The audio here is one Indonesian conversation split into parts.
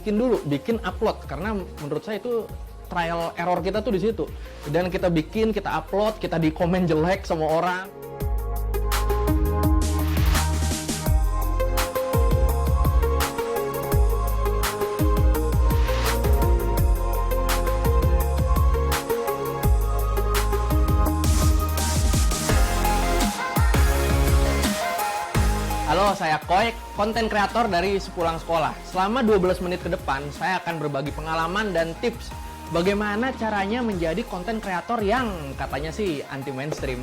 bikin dulu, bikin upload, karena menurut saya itu trial error kita tuh di situ. Dan kita bikin, kita upload, kita di komen jelek sama orang. Halo, saya Koy, konten kreator dari Sepulang Sekolah. Selama 12 menit ke depan, saya akan berbagi pengalaman dan tips bagaimana caranya menjadi konten kreator yang katanya sih anti mainstream.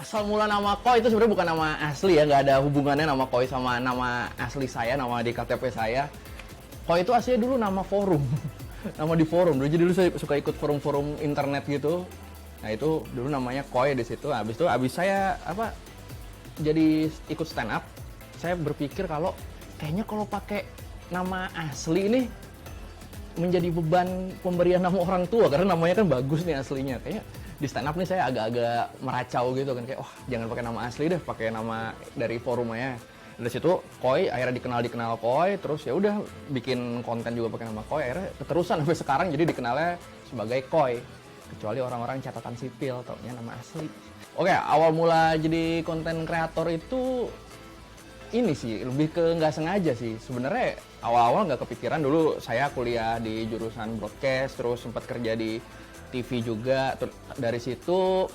Asal mula nama Koy itu sebenarnya bukan nama asli ya, nggak ada hubungannya nama Koy sama nama asli saya, nama di KTP saya. Koy itu aslinya dulu nama forum, nama di forum. Jadi dulu saya suka ikut forum-forum internet gitu. Nah itu dulu namanya Koy di situ. Habis itu, saya jadi ikut stand up. Saya berpikir kalau kayaknya kalau pakai nama asli ini menjadi beban pemberian nama orang tua, karena namanya kan bagus nih aslinya. Kayaknya di stand up nih saya agak-agak meracau gitu kan, kayak jangan pakai nama asli deh, pakai nama dari forum aja. Dari situ Koy akhirnya dikenal Koy, terus ya udah bikin konten juga pakai nama Koy, akhirnya keterusan sampai sekarang jadi dikenalnya sebagai Koy. Kecuali orang-orang catatan sipil taunya nama asli. Oke, awal mula jadi konten kreator itu ini sih lebih ke nggak sengaja sih. Sebenarnya awal-awal nggak kepikiran. Dulu saya kuliah di jurusan broadcast, terus sempat kerja di TV juga. Dari situ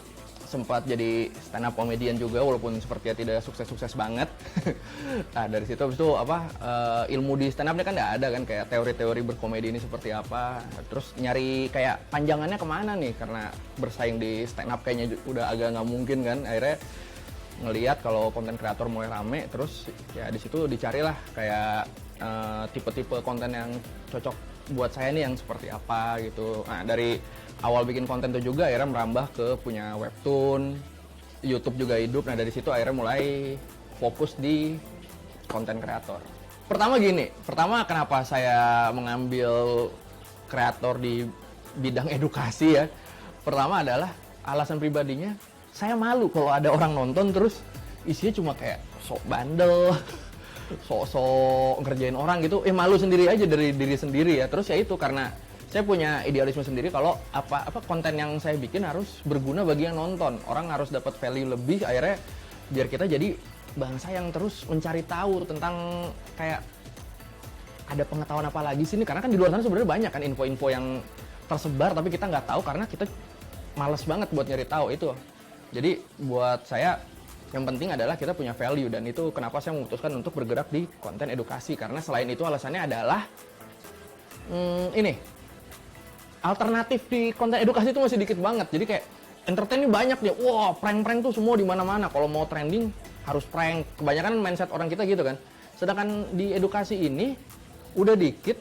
sempat jadi stand up comedian juga, walaupun sepertinya tidak sukses-sukses banget. Nah dari situ habis itu ilmu di stand up ini kan nggak ada kan, kayak teori-teori berkomedi ini seperti apa. Terus nyari kayak panjangannya kemana nih, karena bersaing di stand up kayaknya udah agak nggak mungkin kan. Akhirnya ngelihat kalau konten kreator mulai rame, terus ya di situ dicarilah kayak tipe-tipe konten yang cocok buat saya nih yang seperti apa gitu. Nah dari awal bikin konten itu juga akhirnya merambah ke punya webtoon, YouTube juga hidup. Nah dari situ akhirnya mulai fokus di konten kreator. Pertama kenapa saya mengambil kreator di bidang edukasi ya. Pertama adalah alasan pribadinya, saya malu kalau ada orang nonton terus isinya cuma kayak sok bandel, sok ngerjain orang gitu. Malu sendiri aja dari diri sendiri ya. Terus ya itu karena saya punya idealisme sendiri kalau apa konten yang saya bikin harus berguna bagi yang nonton. Orang harus dapat value lebih, akhirnya biar kita jadi bangsa yang terus mencari tahu tentang kayak ada pengetahuan apa lagi sih ini. Karena kan di luar sana sebenarnya banyak kan info-info yang tersebar tapi kita nggak tahu karena kita malas banget buat nyari tahu itu. Jadi buat saya yang penting adalah kita punya value, dan itu kenapa saya memutuskan untuk bergerak di konten edukasi. Karena selain itu alasannya adalah alternatif di konten edukasi itu masih dikit banget. Jadi kayak entertain ini banyak dia. Wah, prank-prank tuh semua di mana-mana. Kalau mau trending harus prank. Kebanyakan mindset orang kita gitu kan. Sedangkan di edukasi ini udah dikit.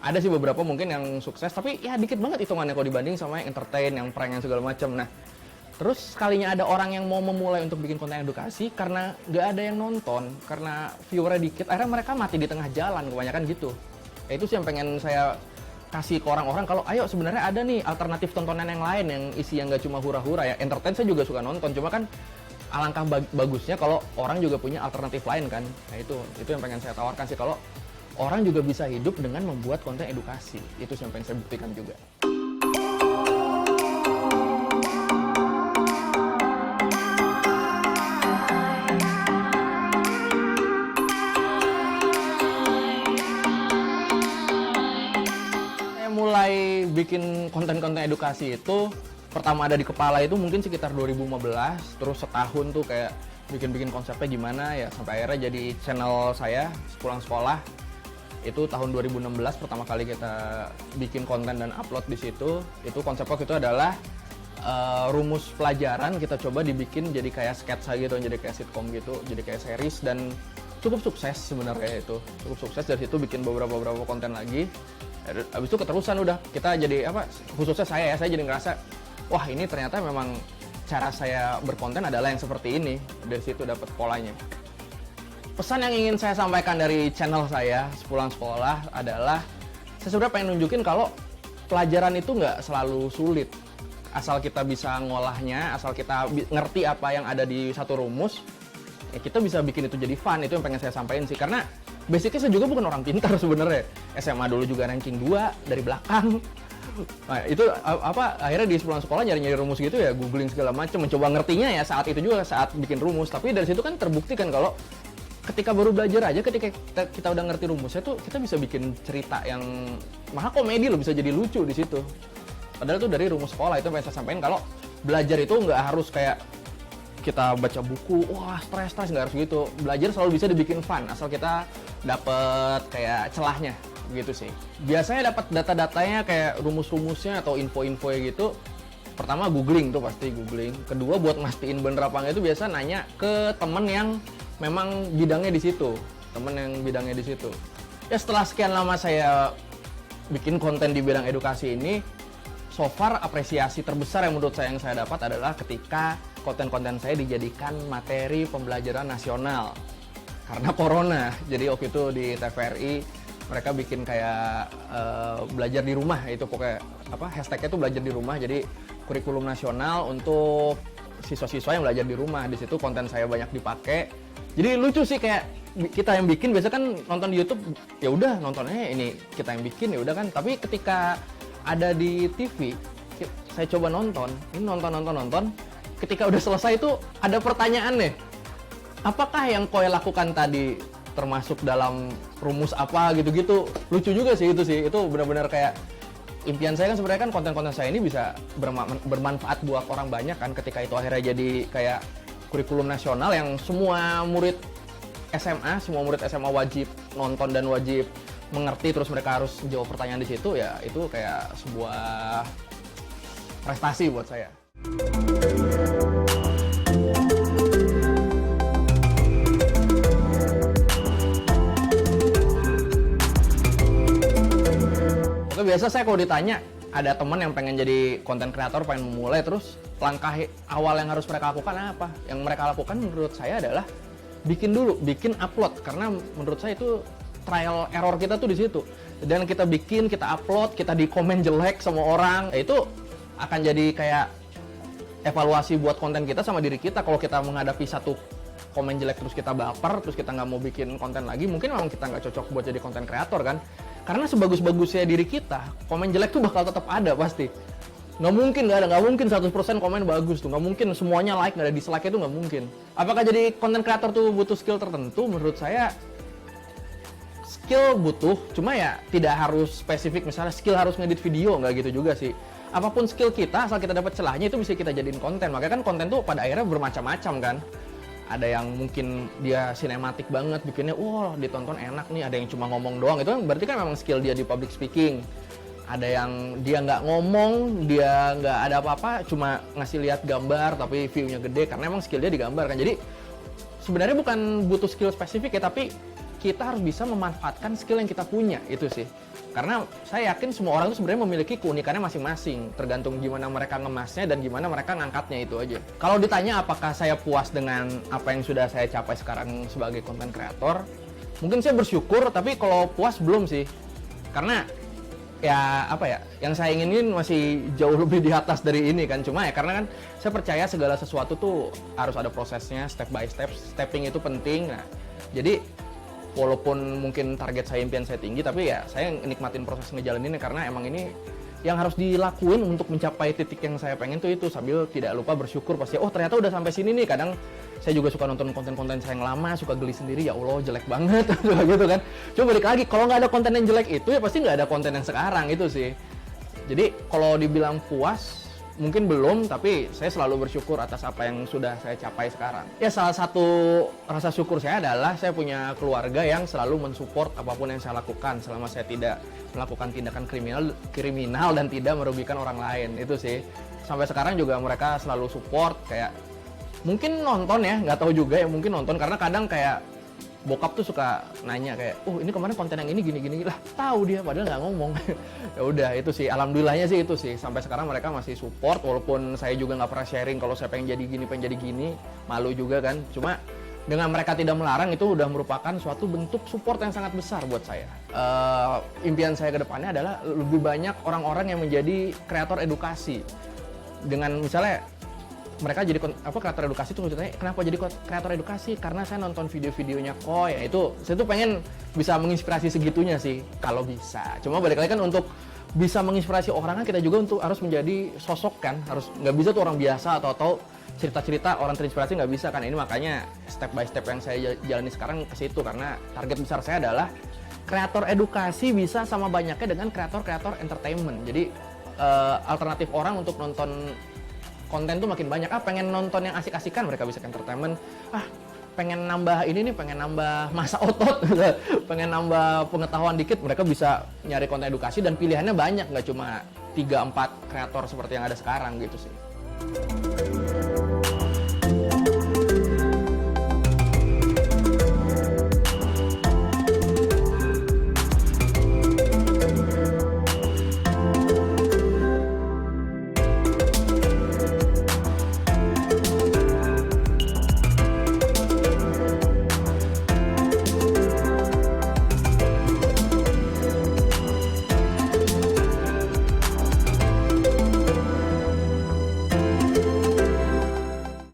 Ada sih beberapa mungkin yang sukses, tapi ya dikit banget hitungannya kalau dibanding sama yang entertain, yang prank, yang segala macam. Nah, terus sekalinya ada orang yang mau memulai untuk bikin konten edukasi karena nggak ada yang nonton, karena viewernya dikit, akhirnya mereka mati di tengah jalan, kebanyakan gitu. Ya, itu sih yang pengen saya kasih ke orang-orang, kalau ayo sebenarnya ada nih alternatif tontonan yang lain yang isi yang nggak cuma hura-hura ya. Entertain saya juga suka nonton, cuma kan alangkah bagusnya kalau orang juga punya alternatif lain kan. Nah itu yang pengen saya tawarkan sih, kalau orang juga bisa hidup dengan membuat konten edukasi. Itu yang pengen saya buktikan juga. Mulai bikin konten-konten edukasi itu pertama ada di kepala itu mungkin sekitar 2015, terus setahun tuh kayak bikin-bikin konsepnya gimana ya, sampai akhirnya jadi channel saya Sepulang Sekolah. Itu tahun 2016 pertama kali kita bikin konten dan upload di situ. Itu konsep waktu itu adalah rumus pelajaran kita coba dibikin jadi kayak sketsa gitu, jadi kayak sitkom gitu, jadi kayak series. Dan cukup sukses sebenarnya itu. Cukup sukses, dari situ bikin beberapa konten lagi. Habis itu keterusan udah, kita jadi apa, khususnya saya jadi ngerasa, wah ini ternyata memang cara saya berkonten adalah yang seperti ini. Dari situ dapat polanya. Pesan yang ingin saya sampaikan dari channel saya Sepulang Sekolah adalah, saya sebenarnya pengen nunjukin kalau pelajaran itu nggak selalu sulit. Asal kita bisa ngolahnya, asal kita ngerti apa yang ada di satu rumus, ya kita bisa bikin itu jadi fun. Itu yang pengen saya sampaikan sih. Karena basicnya saya juga bukan orang pintar sebenarnya. SMA dulu juga ranking 2 dari belakang. Nah, itu apa, akhirnya di Sepulang Sekolah nyari-nyari rumus gitu ya, googling segala macam, mencoba ngertinya ya saat itu juga, saat bikin rumus. Tapi dari situ kan terbukti kan kalau ketika baru belajar aja, ketika kita udah ngerti rumusnya tuh, kita bisa bikin cerita yang malah komedi loh, bisa jadi lucu di situ. Padahal itu dari rumus sekolah. Itu yang saya sampaikan, kalau belajar itu nggak harus kayak kita baca buku, wah stres, nggak harus gitu. Belajar selalu bisa dibikin fun, asal kita dapet kayak celahnya, gitu sih. Biasanya dapat data-datanya kayak rumus-rumusnya atau info-infonya gitu. Pertama googling tuh, pasti googling. Kedua buat mastiin bener apa nggak itu biasa nanya ke temen yang memang bidangnya di situ, Ya setelah sekian lama saya bikin konten di bidang edukasi ini, so far apresiasi terbesar yang menurut saya yang saya dapat adalah ketika konten-konten saya dijadikan materi pembelajaran nasional karena corona. Jadi waktu itu di TVRI mereka bikin kayak belajar di rumah, itu pokoknya apa, hashtagnya itu belajar di rumah. Jadi kurikulum nasional untuk siswa-siswa yang belajar di rumah. Di situ konten saya banyak dipakai. Jadi lucu sih, kayak kita yang bikin biasa kan nonton di YouTube, ya udah nontonnya ini kita yang bikin ya udah kan. Tapi ketika ada di TV, saya coba nonton. Ketika udah selesai itu ada pertanyaan nih. Apakah yang Koi lakukan tadi termasuk dalam rumus apa gitu-gitu. Lucu juga sih itu sih. Itu benar-benar kayak impian saya kan sebenarnya kan konten-konten saya ini bisa bermanfaat buat orang banyak kan, ketika itu akhirnya jadi kayak kurikulum nasional yang semua murid SMA wajib nonton dan wajib mengerti, terus mereka harus jawab pertanyaan di situ, ya itu kayak sebuah prestasi buat saya. Oke, biasa saya kalau ditanya, ada teman yang pengen jadi konten kreator, pengen memulai, terus langkah awal yang harus mereka lakukan apa? Yang mereka lakukan menurut saya adalah bikin upload, karena menurut saya itu trial error kita tuh di situ. Dan kita bikin, kita upload, kita di komen jelek sama orang, ya itu akan jadi kayak evaluasi buat konten kita sama diri kita. Kalau kita menghadapi satu komen jelek terus kita baper, terus kita nggak mau bikin konten lagi, mungkin memang kita nggak cocok buat jadi konten kreator kan. Karena sebagus-bagusnya diri kita, komen jelek tuh bakal tetap ada pasti. Nggak mungkin 100% komen bagus tuh. Nggak mungkin semuanya like, nggak ada dislike, itu nggak mungkin. Apakah jadi konten kreator tuh butuh skill tertentu? Menurut saya skill butuh, cuma ya tidak harus spesifik. Misalnya skill harus ngedit video, nggak gitu juga sih. Apapun skill kita, asal kita dapat celahnya, itu bisa kita jadiin konten. Makanya kan konten tuh pada akhirnya bermacam-macam kan. Ada yang mungkin dia sinematik banget, bikinnya wah ditonton enak nih. Ada yang cuma ngomong doang, itu kan berarti kan memang skill dia di public speaking. Ada yang dia nggak ngomong, dia nggak ada apa-apa, cuma ngasih lihat gambar tapi view-nya gede, karena emang skill dia di gambar kan. Jadi sebenarnya bukan butuh skill spesifik ya, tapi kita harus bisa memanfaatkan skill yang kita punya, itu sih. Karena saya yakin semua orang itu sebenarnya memiliki keunikannya masing-masing, tergantung gimana mereka ngemasnya dan gimana mereka ngangkatnya, itu aja. Kalau ditanya apakah saya puas dengan apa yang sudah saya capai sekarang sebagai content creator, mungkin saya bersyukur, tapi kalau puas belum sih. Karena ya apa ya, yang saya inginin masih jauh lebih di atas dari ini kan. Cuma ya karena kan saya percaya segala sesuatu tuh harus ada prosesnya, step by step. Stepping itu penting. Nah, jadi walaupun mungkin target saya, impian saya tinggi, tapi ya saya nikmatin proses ngejalaninnya, karena emang ini yang harus dilakuin untuk mencapai titik yang saya pengen tuh itu, sambil tidak lupa bersyukur pasti. Oh ternyata udah sampai sini nih. Kadang saya juga suka nonton konten-konten saya yang lama, suka geli sendiri, ya Allah jelek banget gitu kan. Coba balik lagi, kalau nggak ada konten yang jelek itu ya pasti nggak ada konten yang sekarang, itu sih. Jadi kalau dibilang puas mungkin belum, tapi saya selalu bersyukur atas apa yang sudah saya capai sekarang. Ya salah satu rasa syukur saya adalah saya punya keluarga yang selalu mensupport apapun yang saya lakukan selama saya tidak melakukan tindakan kriminal dan tidak merugikan orang lain, itu sih. Sampai sekarang juga mereka selalu support, kayak mungkin nonton ya, nggak tahu juga ya, mungkin nonton karena kadang kayak bokap tuh suka nanya kayak, ini kemarin konten yang ini gini-gini lah, tahu dia padahal nggak ngomong. Ya udah itu sih, alhamdulillahnya sih itu sih, sampai sekarang mereka masih support walaupun saya juga nggak pernah sharing kalau saya pengen jadi gini, malu juga kan. Cuma dengan mereka tidak melarang itu udah merupakan suatu bentuk support yang sangat besar buat saya. Impian saya ke depannya adalah lebih banyak orang-orang yang menjadi kreator edukasi. Dengan misalnya mereka jadi kreator edukasi itu maksudnya kenapa jadi kreator edukasi, karena saya nonton video-videonya Koi ya, itu saya tuh pengen bisa menginspirasi segitunya sih kalau bisa. Cuma balik lagi kan untuk bisa menginspirasi orang kan kita juga untuk harus menjadi sosok kan, harus nggak bisa tuh orang biasa atau cerita-cerita orang terinspirasi, nggak bisa kan. Ini makanya step by step yang saya jalani sekarang ke situ, karena target besar saya adalah kreator edukasi bisa sama banyaknya dengan kreator entertainment. Jadi alternatif orang untuk nonton konten tuh makin banyak. Pengen nonton yang asik-asikan, mereka bisa ke entertainment. Pengen nambah ini nih, pengen nambah masa otot, pengen nambah pengetahuan dikit, mereka bisa nyari konten edukasi dan pilihannya banyak, nggak cuma 3-4 kreator seperti yang ada sekarang gitu sih.